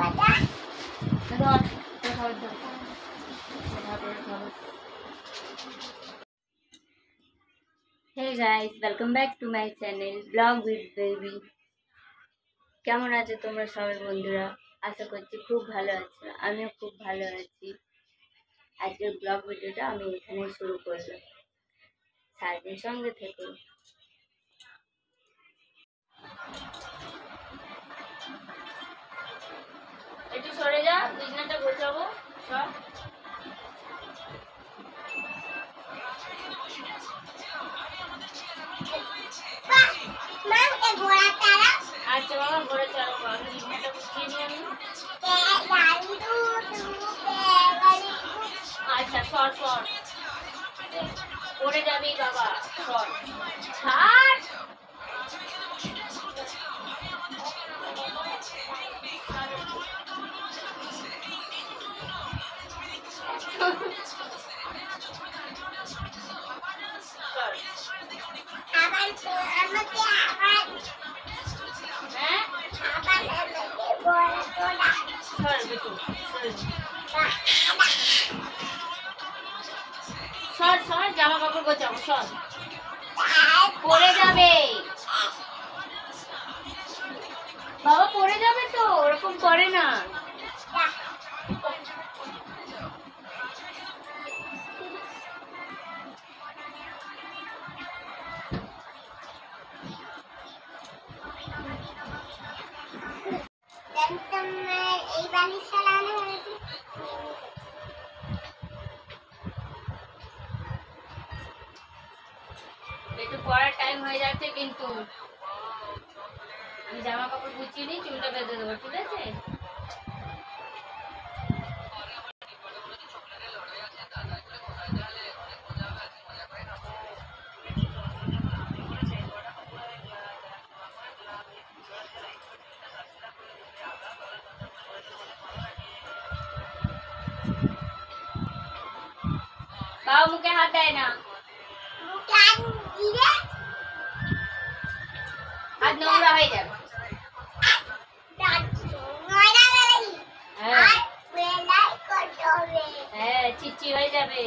Hey guys, welcome back to my channel Vlog with Baby. কেমন আছো তোমরা সবাই বন্ধুরা? আশা করছি খুব ভালো আছো। আমিও খুব ভালো আছি। আজকের ব্লগ ভিডিওটা আমি এখানে শুরু করলাম। সারাদিন সঙ্গে থেকো। একটু সরে যা, বিছানাটা গোছাবো সব। আচ্ছা বাবা, ঘরে চলো, আমি বিছানাটা গুছিয়ে নিয়ে আমি। আচ্ছা সর সর, পড়ে যাবি বাবা, সর ছাড়। সর সর, জামা কাপড় গোছাবো, সর, পড়ে যাবে বাবা, পড়ে যাবে তো, ওরকম করে না। একটু পড়ার টাইম হয়ে যাচ্ছে, কিন্তু আমি জামা কাপড় গুছিয়ে নিই, চুলটা বেঁধে দেবো, ঠিক আছে? বাবা মুখে হাত দেয় না, হাত নোংরা হয়ে যাবে। হ্যাঁ, চিচি হয়ে যাবে।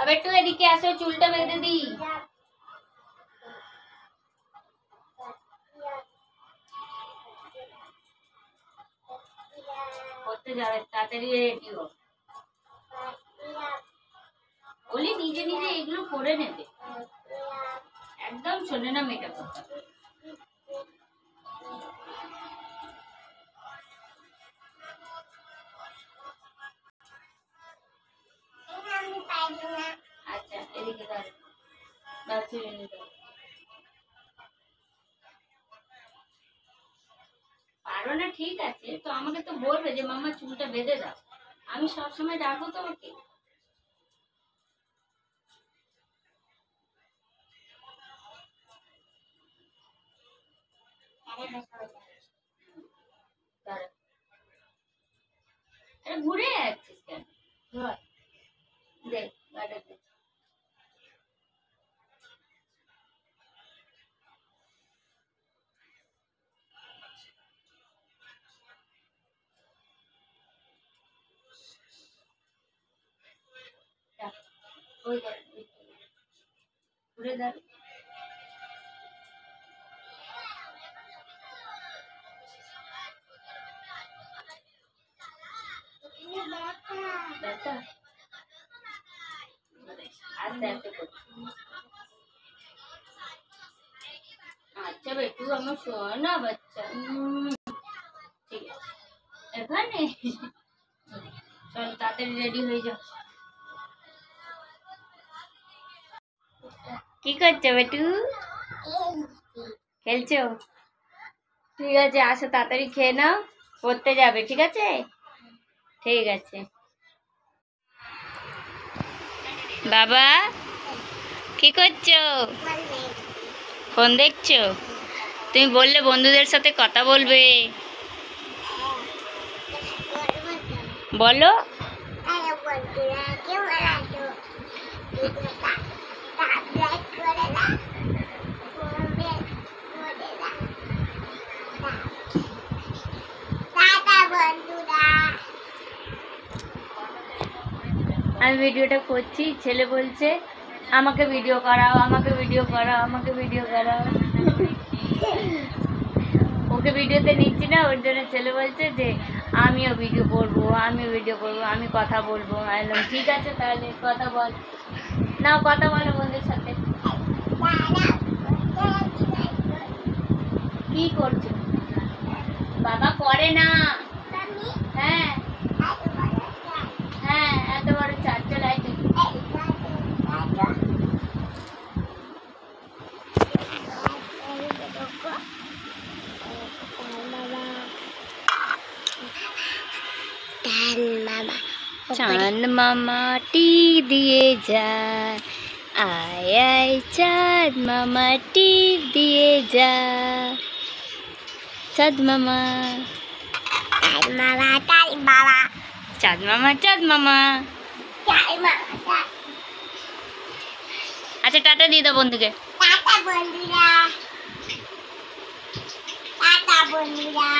अब একটু এদিকে আসো, চুলটা বেঁধে দিই। করতে যাবে, তাড়াতাড়ি রেডি হো। বলি নিজে নিজে এগুলো করে নেবে, একদম শোনে না মেয়েটা কথা। আচ্ছা এদিকে দাঁড়াও, পারো না ঠিক আছে, তো আমাকে তো বলবে যে মামা চুলটা বেঁধে দাও, আমি সবসময় ডাকবো তোমাকে। ঘুরে যাচ্ছিস কেন? দেখ গাটা দেখ। ঘুরে দাঁড়। আচ্ছা বেটু আমার সোনা বাচ্চা, ঠিক আছে এখানে চল তাড়াতাড়ি রেডি হয়ে যাও। কি করছো বেটু? খেলছো? ঠিক আছে আসো তাড়াতাড়ি খেয়ে নাও, পড়তে যাবে, ঠিক আছে? ঠিক আছে। বাবা কি করছো? ফোন দেখছো? তুমি বললে বন্ধুদের সাথে কথা বলবে, বলো। আমি ভিডিওটা করছি, ছেলে বলছে আমাকে ভিডিও করাও, আমাকে ভিডিও করাও, আমাকে ভিডিও করাও। ওকে ভিডিওতে নিচ্ছি না, ওর জন্য ছেলে বলছে যে আমিও ভিডিও করবো, আমিও ভিডিও করবো, আমি কথা বলবো। বললাম ঠিক আছে তাহলে কথা বল, নাও কথা বলো বন্ধুদের সাথে। কি করছো? বাবা করে না। হ্যাঁ হ্যাঁ, এত বড় চার চলাই। চাঁদ মামা টি দিয়ে যায়, আয় আয় চাঁদ মামা টি দিয়ে যায়। চাঁদ মামা চাঁদ মামা চাঁদ মামা। আচ্ছা টাটা দিয়ে দাও বন্ধুকে। টাটা বন্ধুরা, টাটা বন্ধুরা,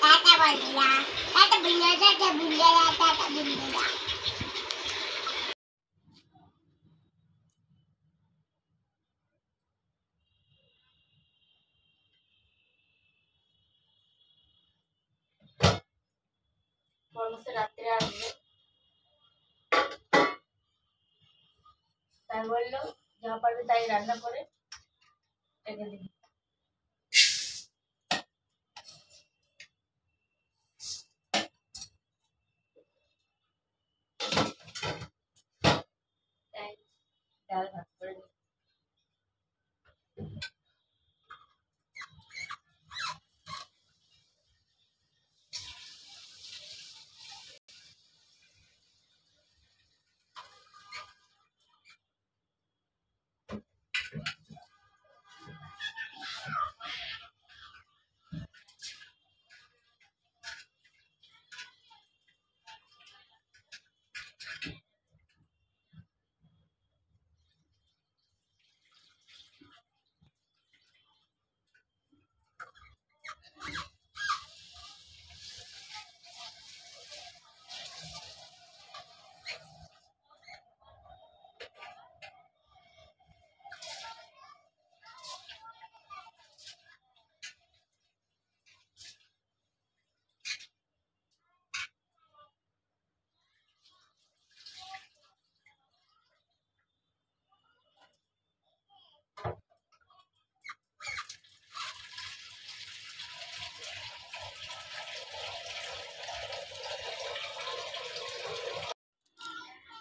টাটা বন্ধুরা, টাটা বন্ধুরা, টাটা বন্ধুরা, টাটা বন্ধুরা। রাত্রে আসবে তাই বললো, যা পারবে তাই রান্না করে রেখে দিবি। ডাল ভাত করে দিবি।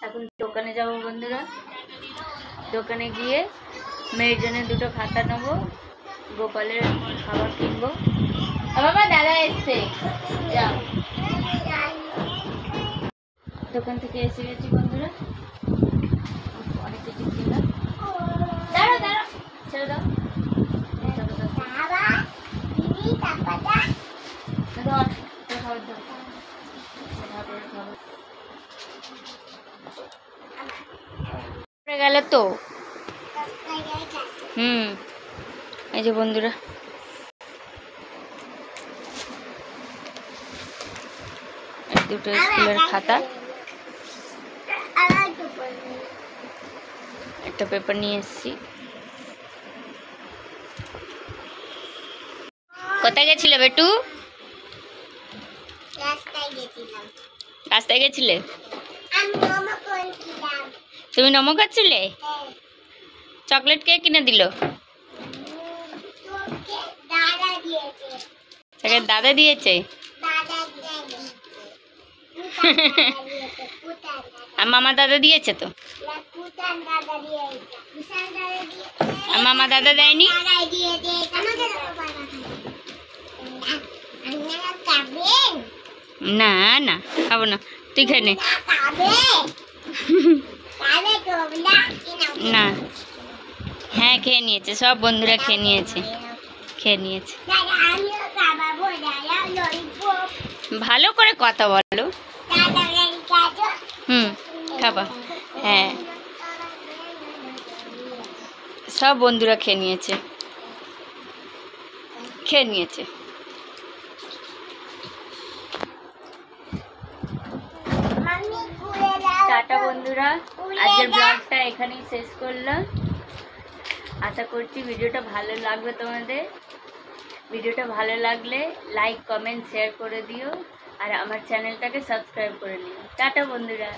এখন দোকানে যাবো বন্ধুরা, দোকানে গিয়ে মেয়ের জন্য দুটো খাতা নেবো, গোপালের খাবার কিনবো। বাবা দাদা এসছে, যাও। দোকান থেকে এসে গেছি বন্ধুরা, অনেক কিছু কিনলাম। দাঁড়াও দাঁড়াও, ছেড়ে দাও। গেল তো। এই যে বন্ধুরা দুটো স্কুলের খাতা, একটা পেপার নিয়ে এসেছি। কোথায় গেছিলে বেটু? রাস্তায় গেছিলে? তুমি নমো খাচ্ছিলে? চকলেট কে কিনে দিল? দাদা দিয়েছে। আর মামা দাদা দিয়েছে তো? আর মামা দাদা দেয়নি? না না খাবো না, তুই খেয়ে নে। না, হ্যাঁ খেয়ে নিয়েছে, সব বন্ধুরা খেয়ে নিয়েছে। ভালো করে কথা বলো। খাবা? হ্যাঁ, সব বন্ধুরা খেয়ে নিয়েছে। টাটা বন্ধুরা, আজকের ব্লগটা এখানেই শেষ করলাম। আশা করছি ভিডিওটা ভালো লাগবে তোমাদের। ভিডিওটা ভালো লাগলে লাইক, কমেন্ট, শেয়ার করে দিও। আর আমার চ্যানেলটাকে সাবস্ক্রাইব করে নিও। টাটা বন্ধুরা।